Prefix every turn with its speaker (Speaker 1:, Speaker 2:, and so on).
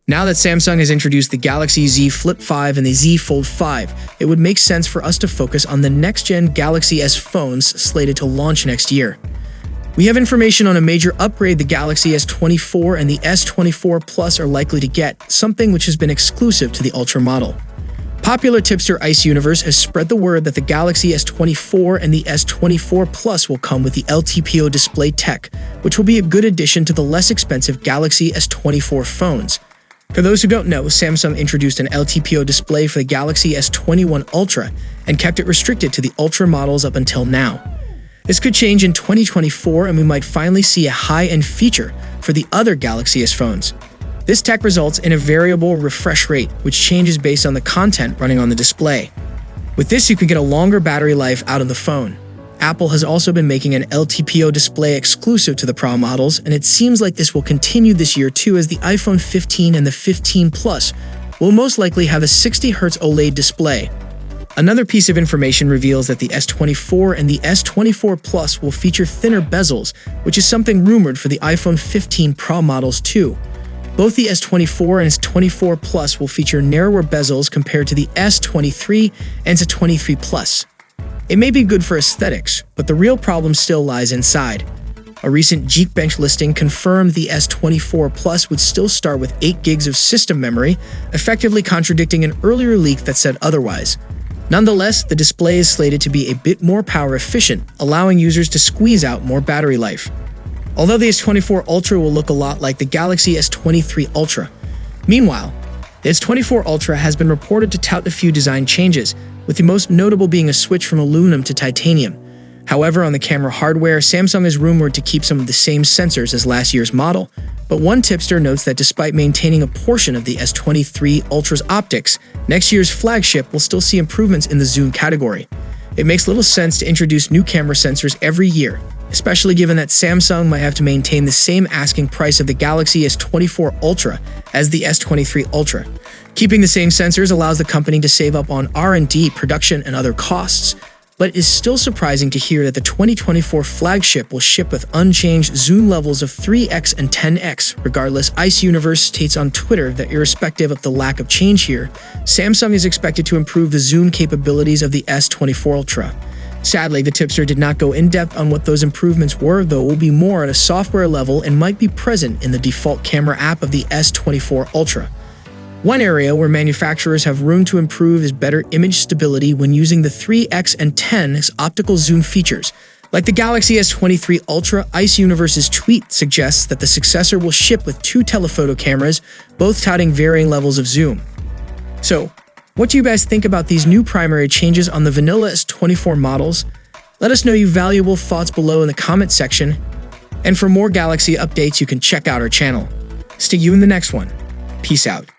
Speaker 1: Now that Samsung has introduced the Galaxy Z Flip 5 and the Z Fold 5, it would make sense for us to focus on the next-gen Galaxy S phones slated to launch next year. We have information on a major upgrade the Galaxy S24 and the S24 Plus are likely to get, something which has been exclusive to the Ultra model. Popular tipster Ice Universe has spread the word that the Galaxy S24 and the S24 Plus will come with the LTPO Display tech, which will be a good addition to the less expensive Galaxy S24 phones. For those who don't know, Samsung introduced an LTPO display for the Galaxy S21 Ultra and kept it restricted to the Ultra models up until now. This could change in 2024 and we might finally see a high-end feature for the other Galaxy S phones. This tech results in a variable refresh rate, which changes based on the content running on the display. With this, you can get a longer battery life out of the phone. Apple has also been making an LTPO display exclusive to the Pro models, and it seems like this will continue this year too, as the iPhone 15 and the 15 Plus will most likely have a 60Hz OLED display. Another piece of information reveals that the S24 and the S24 Plus will feature thinner bezels, which is something rumored for the iPhone 15 Pro models too. Both the S24 and S24 Plus will feature narrower bezels compared to the S23 and S23 Plus. It may be good for aesthetics, but the real problem still lies inside. A recent Geekbench listing confirmed the S24 Plus would still start with 8 gigs of system memory, effectively contradicting an earlier leak that said otherwise. Nonetheless, the display is slated to be a bit more power efficient, allowing users to squeeze out more battery life. Although the S24 Ultra will look a lot like the Galaxy S23 Ultra. Meanwhile, the S24 Ultra has been reported to tout a few design changes, with the most notable being a switch from aluminum to titanium. However, on the camera hardware, Samsung is rumored to keep some of the same sensors as last year's model, but one tipster notes that despite maintaining a portion of the S23 Ultra's optics, next year's flagship will still see improvements in the zoom category. It makes little sense to introduce new camera sensors every year, especially given that Samsung might have to maintain the same asking price of the Galaxy S24 Ultra as the S23 Ultra. Keeping the same sensors allows the company to save up on R&D, production, and other costs, but it is still surprising to hear that the 2024 flagship will ship with unchanged zoom levels of 3x and 10x. Regardless, Ice Universe states on Twitter that irrespective of the lack of change here, Samsung is expected to improve the zoom capabilities of the S24 Ultra. Sadly, the tipster did not go in-depth on what those improvements were, though it will be more at a software level and might be present in the default camera app of the S24 Ultra. One area where manufacturers have room to improve is better image stability when using the 3x and 10x optical zoom features. Like the Galaxy S23 Ultra, Ice Universe's tweet suggests that the successor will ship with 2 telephoto cameras, both touting varying levels of zoom. So, what do you guys think about these new primary changes on the vanilla S24 models? Let us know your valuable thoughts below in the comment section. And for more Galaxy updates, you can check out our channel. See you in the next one. Peace out.